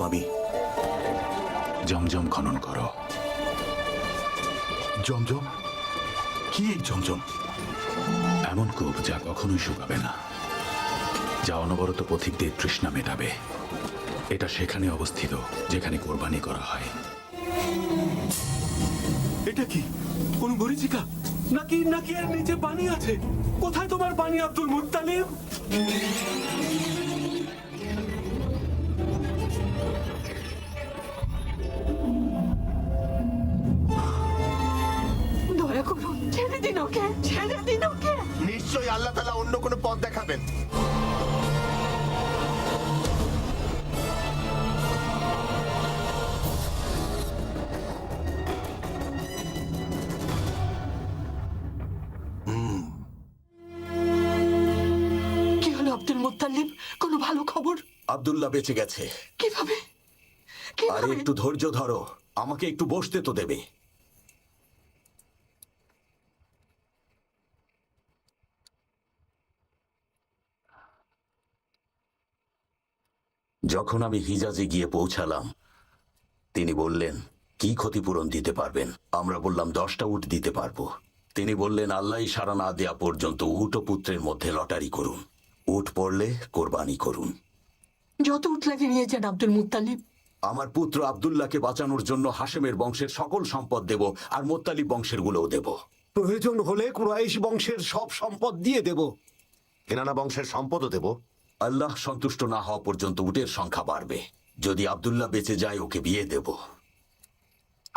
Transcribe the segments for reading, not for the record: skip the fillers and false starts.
আমি। জমজম খনন করো। জমজম? কি এই জমজম? এমন কূপ যা কখনোই শুকাবে না, যা অনবরত পথিকদের তৃষ্ণা মেটাবে। এটা সেখানে অবস্থিত যেখানে কোরবানি করা হয়। এটা কি কোন মরীচিকা নাকি নাকি এর নিচে পানি আছে? কোথায় তোমার পানি, আব্দুল মুত্তালিব? দয়া করুন, ছেড়ে দিন ওকে, ছেড়ে দিন ওকে। নিশ্চয়ই আল্লাহ তাআলা অন্য কোনো পথ দেখাবেন। কি হলো আব্দুল মুত্তালিব? কোনো ভালো খবর? আব্দুল্লাহ বেঁচে গেছে। কিভাবে? আরে কিভাবে? একটু ধৈর্য ধরো, আমাকে একটু বসতে তো দেবে। যখন আমি হিজাজে গিয়ে পৌঁছালাম, তিনি বললেন, কি ক্ষতিপূরণ দিতে পারবেন? আমরা বললাম 10টা উট দিতে পারবো। তিনি বললেন, আল্লাহ ইশারা না দেয়া পর্যন্ত উট ও পুত্রের মধ্যে লটারি করুন। উট পড়লে কোরবানি করুন। যত উট লাগে নিয়ে যান আব্দুল মুত্তালিব। আমার পুত্র আব্দুল্লাহকে বাঁচানোর জন্য হাশেমের বংশের সকল সম্পদ দেব, আর মোত্তালিব বংশের গুলোও দেব। প্রয়োজন হলে কুরাইশ বংশের সব সম্পদ দিয়ে দেব। কেনানা বংশের সম্পদও দেব। আল্লাহ সন্তুষ্ট না হওয়া পর্যন্ত উটের সংখ্যা বাড়বে। যদি আব্দুল্লাহ বেঁচে যায়, ওকে বিয়ে দেব।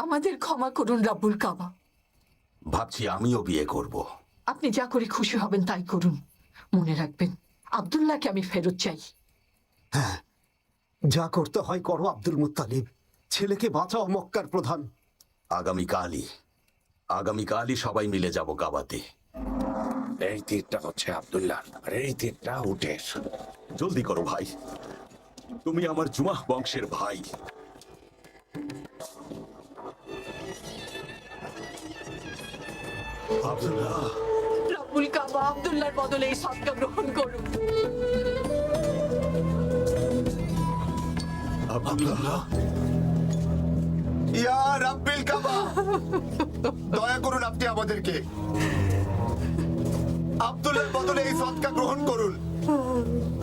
আমাদের ক্ষমা করুন রাব্বুল কাবা। ভাবছি আমিও বিয়ে করব। আপনি যা করে খুশি হবেন তাই করুন। মনে রাখবেন, আব্দুল্লাহকে আমি ফেরত চাই। যা করতে হয় করো আব্দুল মুত্তালিব। ছেলেকে বাঁচাও মক্কার প্রধান। আগামীকালই সবাই মিলে যাব কাবাতে। এই তীরটা হচ্ছে আব্দুল্লাহ, আর এই তীরটা উটের। জলদি করো ভাই, তুমি আমার জুমাহ বংশের ভাই। আব্দুল্লাহ, রাব্বুল কাবা আব্দুল্লাহর বদলে এই সদকা গ্রহণ করুন। আব্দুল্লাহ, ইয়া রাব্বিল কাবা, দয়া করুন আপনি আমাদেরকে। আব্দুল্লাহর বদলে এই সদকা গ্রহণ করুন।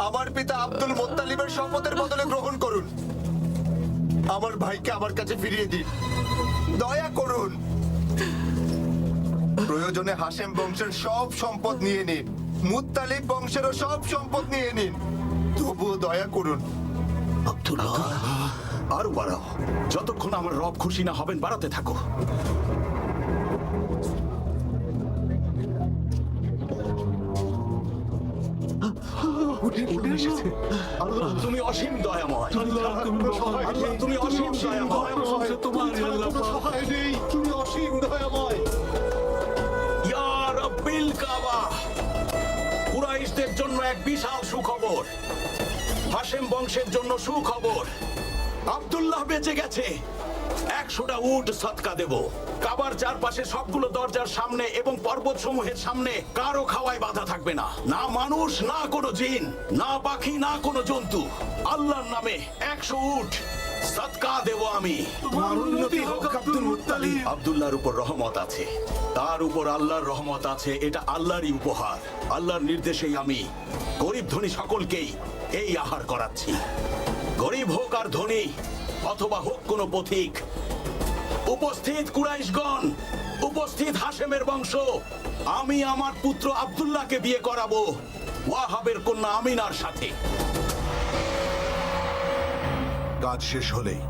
আমার পিতা আব্দুল মুত্তালিবের সম্পদের বদলে গ্রহণ করুন। আমার ভাইকে আমার কাছে ফিরিয়ে দিন, দয়া করুন। প্রয়োজনে হাশেম বংশের সব সম্পদ নিয়ে নিন, মুত্তালিব বংশেরও সব সম্পদ নিয়ে নিন, তবুও দয়া করুন। আব্দুল্লাহ, আরো বাড়াও। যতক্ষণ আমার রব খুশি না হবেন, বাড়াতে থাকো। উঠে এসেছে। আল্লাহ তুমি অসীম দয়াময়। আল্লাহ তুমি অসীম দয়াময়। তোমার আল্লাহ সহায় নেই, তুমি অসীম দয়াময়। ইয়া রাব্বিল কাবা, কুরাইশদের জন্য এক বিশাল সুখবর। হাশেম বংশের জন্য সুখবর। আব্দুল্লাহ বেঁচে গেছে। 100টা উট সদকা দেব। কাবার চারপাশে সবগুলো দরজার সামনে এবং পর্বত সমূহের সামনে কারো খাওয়ায় বাধা থাকবে না। না মানুষ, না কোনো জিন, না পাখি, না কোনো জন্তু। আল্লাহর নামে 100 উট সদকা দেব আমি। তোমার উন্নতি হোক আব্দুল মুত্তালিব। আব্দুল্লাহর উপর রহমত আছে, তার উপর আল্লাহর রহমত আছে। এটা আল্লাহরই উপহার। আল্লাহর নির্দেশেই আমি গরিব ধনী সকলকেই এই আহার করাচ্ছি। গরিব হোক আর ধনী, অথবা হোক কোনো পথিক। উপস্থিত কুরাইশগণ, উপস্থিত হাশেমের বংশ, আমি আমার পুত্র আব্দুল্লাহকে বিয়ে করাবো ওয়াহাবের কন্যা আমিনার সাথে। কাজ শেষ হলেই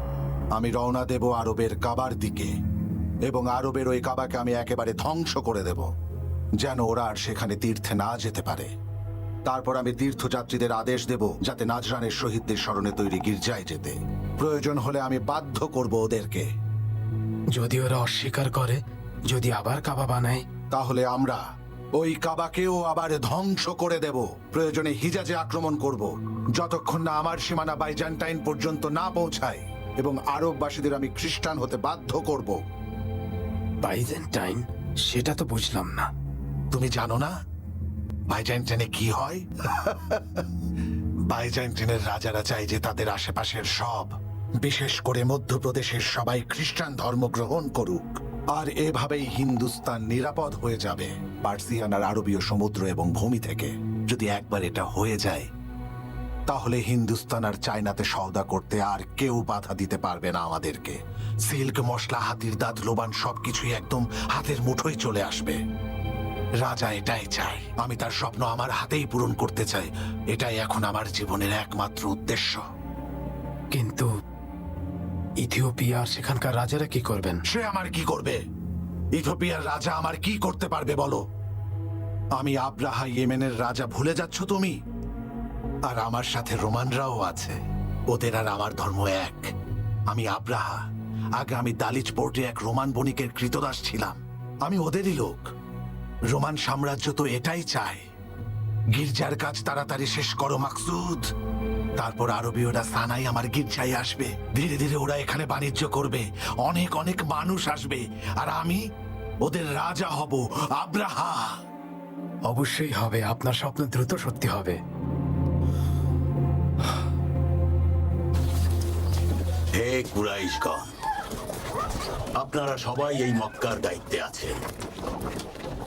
আমি রওনা দেব আরবের কাবার দিকে, এবং আরবের ওই কাবাকে আমি একেবারে ধ্বংস করে দেব, যেন ওরা আর সেখানে তীর্থে না যেতে পারে। তারপর আমি তীর্থযাত্রীদের আদেশ দেব যাতে নাজরানের শহীদদের স্মরণে তৈরি গির্জায় যেতে। প্রয়োজন হলে আমি বাধ্য করব ওদেরকে। যদি ওরা অস্বীকার করে, যদি আবার কাবা বানায়, তাহলে আমরা ওই কাবাকেও আবার ধ্বংস করে দেব। প্রয়োজনে হিজাজে আক্রমণ করব, যতক্ষণ না আমার সীমানা বাইজান্টাইন পর্যন্ত না পৌঁছায়, এবং আরববাসীদের আমি খ্রিস্টান হতে বাধ্য করব। বাইজেন্টাইন? সেটা তো বুঝলাম না। তুমি জানো না বাইজান্টাইনে কি হয়? বাইজান্টাইনের রাজারা চায় যে তাদের আশেপাশের সব বিশেষ করে মধ্যপ্রদেশের সবাই খ্রিস্টান ধর্ম গ্রহণ করুক, আর এভাবেই হিন্দুস্তান নিরাপদ হয়ে যাবে পার্সিয়ান আর আরবীয় সমুদ্র এবং ভূমি থেকে। যদি একবার এটা হয়ে যায়, তাহলে হিন্দুস্তান আর চায়নাতে সওদা করতে আর কেউ বাধা দিতে পারবে না আমাদেরকে। সিল্ক, মশলা, হাতির দাঁত, লোবান সবকিছুই একদম হাতের মুঠোয় চলে আসবে। রাজা এটাই চায়, আমি তার স্বপ্ন আমার হাতেই পূরণ করতে চাই। এটাই এখন আমার জীবনের একমাত্র উদ্দেশ্য। কিন্তু ইথিওপিয়া আর সেখানকার রাজারা কি করবেন? সে আমার কি করবে? ইথিওপিয়ার রাজা আমার কি করতে পারবে বলো? আমি আব্রাহা, ইয়েমেনের রাজা ভুলে যাচ্ছ তুমি? আর আমার সাথে রোমানরাও আছে। ওদের আর আমার ধর্ম এক। আমি আব্রাহা, আগে আমি দালিচ পোর্টে এক রোমান বণিকের কৃতদাস ছিলাম। আমি ওদেরই লোক। রোমান সাম্রাজ্য তো এটাই চায়, গির্জার কাজ তাড়াতাড়ি শেষ করো মাকসুদ। তারপর আরবীয়রা সানাই আমার গির্জায় আসবে। ধীরে ধীরে ওরা এখানে বাণিজ্য করবে, অনেক অনেক মানুষ আসবে, আর আমি ওদের রাজা হব, আব্রাহা। অবশ্যই হবে, আপনার স্বপ্ন দ্রুত সত্যি হবে। হে কুরাইশগণ, আপনারা সবাই এই মক্কার দায়িত্বে আছেন।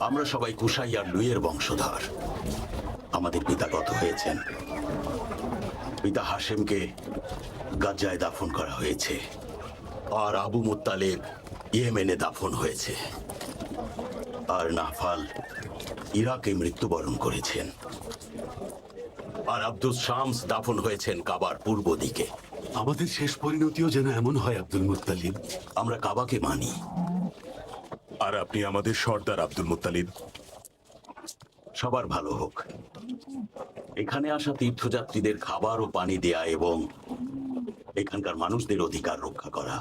আমরা সবাই কুশাই আর লুইয়ের বংশধর। আমাদের পিতা গত হয়েছেন। পিতা হাশেমকে গাজ্জায় দাফন করা হয়েছে, আর আবু মুত্তালেব ইয়েমেনে দাফন হয়েছে, আর নাফাল ইরাকে মৃত্যুবরণ করেছেন, আর আব্দুস শামস দাফন হয়েছেন কাবার পূর্ব দিকে। আমাদের শেষ পরিণতিও যেন এমন হয় আব্দুল মুত্তালিব। আমরা কাবাকে মানি। আর আপনি আমাদের সর্দার আব্দুল মুত্তালিব। সবার ভালো হোক। এখানে আসা তীর্থযাত্রীদের খাবার ও পানি দেয়া এবং এখানকার মানুষদের অধিকার রক্ষা করা,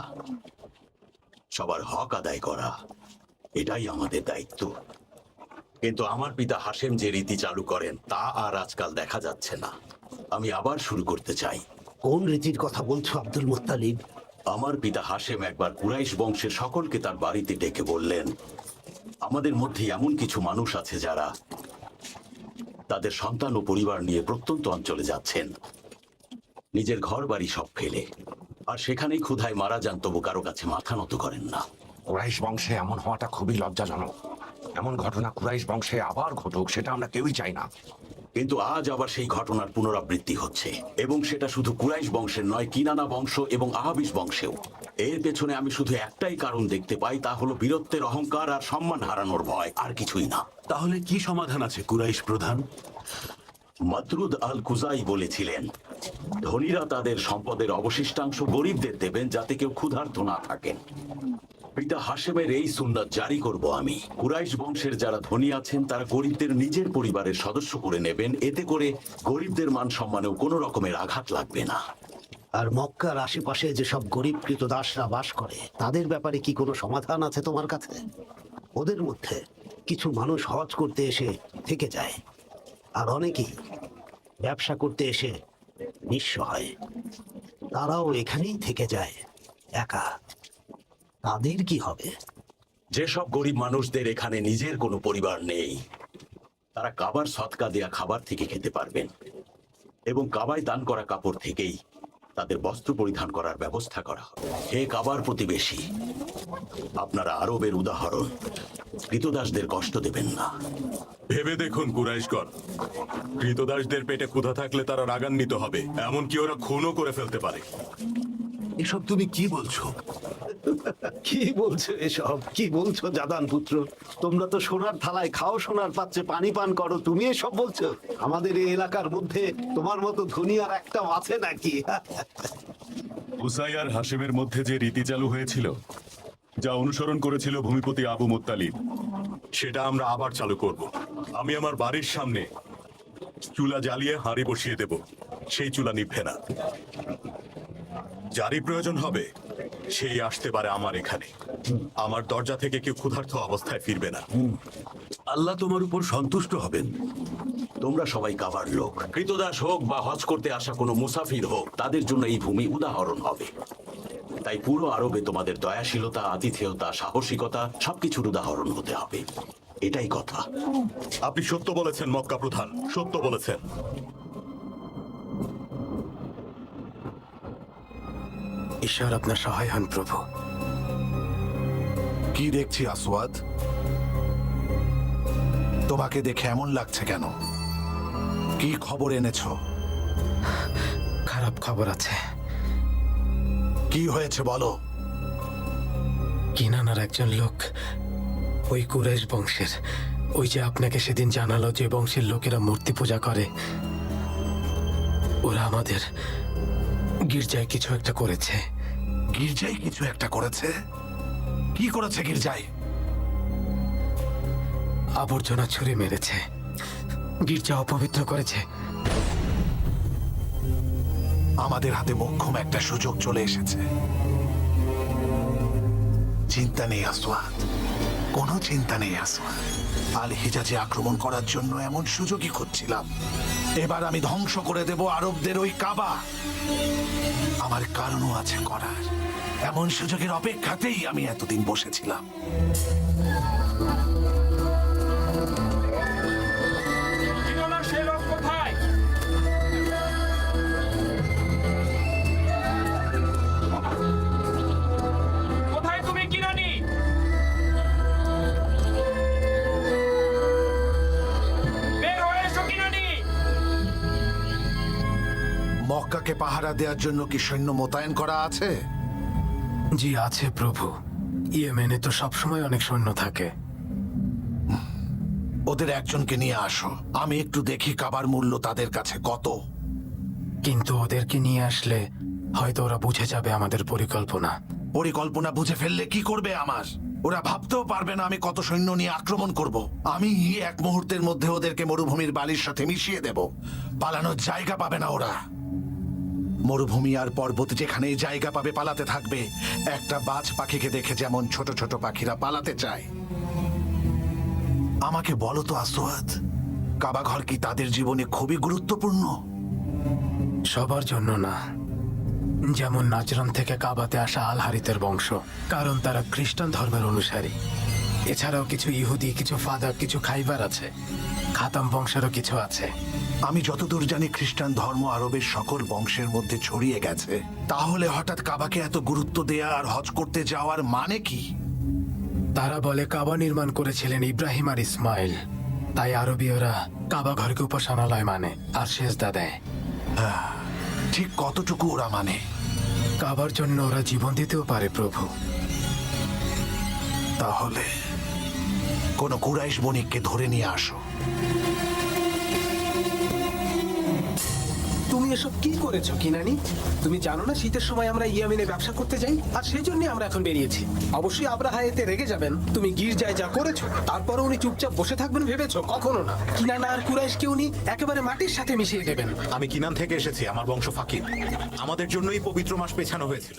সবার হক আদায় করা, এটাই আমাদের দায়িত্ব। কিন্তু আমার পিতা হাশেম যে রীতি চালু করেন তা আর আজকাল দেখা যাচ্ছে না। আমি আবার শুরু করতে চাই। কোন রীতির কথা বলছো আব্দুল মুত্তালিব? আমার পিতা হাশেম একবার কুরাইশ বংশের সকলকে তার বাড়িতে ডেকে বললেন, আমাদের মধ্যে এমন কিছু মানুষ আছে যারা তাদের সন্তান ও পরিবার নিয়ে প্রত্যন্ত অঞ্চলে যাচ্ছেন, নিজের ঘর বাড়ি সব ফেলে, আর সেখানেই ক্ষুধায় মারা যান, তবু কারো কাছে মাথা নত করেন না। কুরাইশ বংশে এমন হওয়াটা খুবই লজ্জাজনক। এমন ঘটনা কুরাইশ বংশে আবার ঘটুক, সেটা আমরা কেউই চাই না। কিন্তু আজ আবার সেই ঘটনার পুনরাবৃত্তি হচ্ছে, এবং সেটা শুধু কুরাইশ বংশের নয়, কিনানা বংশ এবং আহাবিস বংশেও। এর পেছনে আমি শুধু একটাই কারণ দেখতে পাই, তা হলো বীরত্বের অহংকার আর সম্মান হারানোর ভয়, আর কিছুই না। তাহলে কি সমাধান আছে কুরাইশ প্রধান? মাতরুদ আল কুজাই বলেছিলেন, ধনীরা তাদের সম্পদের অবশিষ্টাংশ গরিবদের দেবেন, যাতে কেউ ক্ষুধার্ত না থাকেন। পিতা হাশেমের এই সুন্নাত জারি করব আমি। কুরাইশ বংশের যারা ধনী আছেন তারা গরিবদের নিজের পরিবারের সদস্য করে নেবেন, এতে করে গরিবদের মান সম্মানেও কোনো রকমের আঘাত লাগবে না। আর মক্কার আশেপাশে যেসব গরিব কৃতদাসরা বাস করে, তাদের ব্যাপারে কি কোনো সমাধান আছে তোমার কাছে? ওদের মধ্যে কিছু মানুষ হজ করতে এসে থেকে যায়, আর অনেকেই ব্যবসা করতে এসে নিঃস্ব হয়। তারাও এখানেই থেকে যায় একা। তাদের কি হবে? যেসব গরিব মানুষদের এখানে নিজের কোনো পরিবার নেই, তারা কাবার সদকা দেয়া খাবার থেকে খেতে পারবেন, এবং কাবায় দান করা কাপড় থেকেই তাদের বস্ত্র পরিধান করার ব্যবস্থা করা হবে। হে কাবার প্রতিবেশী, আপনারা আরবের উদাহরণ, কৃতদাসদের কষ্ট দেবেন না। ভেবে দেখুন কুরাইশগণ, কৃতদাসদের পেটে ক্ষুধা থাকলে তারা রাগান্বিত হবে, এমনকি ওরা খুনও করে ফেলতে পারে। এসব তুমি কি বলছো? কি বলছো এসব? কি বলছো জাদান পুত্র? তোমরা তো সোনার থালায় খাও, সোনার পাত্রে পানি পান করো, তুমি এসব বলছো? আমাদের এই এলাকার মধ্যে তোমার মতো ধনী আর একটাও আছে নাকি? উসাই আর হাশেমের মধ্যে যে রীতি চালু হয়েছিল, যা অনুসরণ করেছিল ভূমিপতি আবু মুত্তালিব, সেটা আমরা আবার চালু করব। আমি আমার বাড়ির সামনে চুলা জ্বালিয়ে হাঁড়ি বসিয়ে দেব, সেই চুলা নিভবে না। যারই প্রয়োজন হবে সেই আসতে পারে আমার এখানে। আমার দরজা থেকে কেউ ক্ষুধার্ত অবস্থায় ফিরবে না। আল্লাহ তোমার উপর সন্তুষ্ট হবেন। তোমরা সবাই কাবার লোক, কৃতদাস হোক বা হজ করতে আসা কোনো মুসাফির হোক, তাদের জন্য এই ভূমি উদাহরণ হবে। তাই পুরো আরবে তোমাদের দয়াশীলতা, আতিথেয়তা, সাহসিকতা সবকিছুর উদাহরণ হতে হবে। এটাই কথা। আপনি সত্য বলেছেন মক্কা প্রধান, সত্য বলেছেন। ঈশ্বর আপনার সহায় হন প্রভু। কি দেখছি আসওয়াদ? তোমাকে দেখে এমন লাগছে কেন? কি খবর এনেছো? খারাপ খবর আছে। কি হয়েছে বলো? কিনানার একজন লোক, ওই কুরাইশ বংশের, ওই যে আপনাকে সেদিন জানালো যে বংশের লোকেরা মূর্তি পূজা করে, ওরা আমাদের গির্জায় কিছু একটা করেছে। গির্জায় কিছু একটা করেছে? কি করেছে গির্জায়? আবর্জনা ছুঁড়ে মেরেছে, গির্জা অপবিত্র করেছে। আমাদের হাতে মোক্ষম একটা সুযোগ চলে এসেছে। চিন্তা নেই আসওয়াদ, কোনো চিন্তা নেই আসওয়াদ। আল হিজাজে আক্রমণ করার জন্য এমন সুযোগই খুঁজছিলাম। এবার আমি ধ্বংস করে দেব আরবদের ওই কাবা। আমার কারণও আছে করার। এমন সুযোগের অপেক্ষাতেই আমি এতদিন বসেছিলাম। কোথায় তুমি কিনানি? বের হয়ে এসো কিনানি। মক্কাকে পাহারা দেওয়ার জন্য কি সৈন্য মোতায়েন করা আছে? জি আছে প্রভু, ইয়েমেনে তো সবসময় অনেক সৈন্য থাকে। ওদের একজনকে নিয়ে আসো, আমি একটু দেখি কাবার মূল্য তাদের কাছে কত। কিন্তু ওদেরকে নিয়ে আসলে হয়তো ওরা বুঝে যাবে আমাদের পরিকল্পনা। পরিকল্পনা বুঝে ফেললে কি করবে আমার? ওরা ভাবতেও পারবে না আমি কত সৈন্য নিয়ে আক্রমণ করব। আমি এক মুহূর্তের মধ্যে ওদেরকে মরুভূমির বালির সাথে মিশিয়ে দেব। পালানোর জায়গা পাবে না ওরা। মরুভূমি আর পর্বত যেখানেই জায়গা পাবে পালাতে থাকবে। একটা বাজ পাখিকে দেখে যেমন ছোট ছোট পাখিরা পালাতে চায়। আমাকে বলো তো আসওয়াদ, কাবাঘর কি তাদের জীবনে খুবই গুরুত্বপূর্ণ? সবার জন্য না। যেমন নাজরান থেকে কাবাতে আসা আল হারিতের বংশ, কারণ তারা খ্রিস্টান ধর্মের অনুসারী। এছাড়াও কিছু ইহুদি, কিছু ফাদাক, কিছু খাইবার আছে। খাতাম বংশেরও কিছু আছে। আমি যতদূর জানি খ্রিস্টান ধর্ম আরবের সকল বংশের মধ্যে ছড়িয়ে গেছে। তাহলে হঠাৎ কাবাকে এত গুরুত্ব দেয়া আর হজ করতে যাওয়ার মানে কি? তারা বলে কাবা নির্মাণ করেছিলেন ইব্রাহিম আর ইসমাইল, তাই আরবীয়রা কাবা ঘরকে উপাসনালয় মানে আর সেজদা দেয়। ঠিক কতটুকু ওরা মানে? কাবার জন্য ওরা জীবন দিতেও পারে প্রভু। তাহলে কোন কুরাইশ বণিককে ধরে নিয়ে আসো। তুমি এসব কি করেছো কিনানি? তুমি জানো না শীতের সময় আমরা ইয়ামিনে ব্যবসা করতে যাই, আর সেই জন্য আমরা এখন বেরিয়েছি। অবশ্যই আব্রাহা এতে রেগে যাবেন। তুমি গির্জায় যা করেছো, তারপরে উনি চুপচাপ বসে থাকবেন ভেবেছো? কখনো না। কিনানা আর কুরাইশকে উনি একেবারে মাটির সাথে মিশিয়ে দেবেন। আমি কিনান থেকে এসেছি, আমার বংশ ফাকির। আমাদের জন্যই পবিত্র মাস পেছানো হয়েছিল।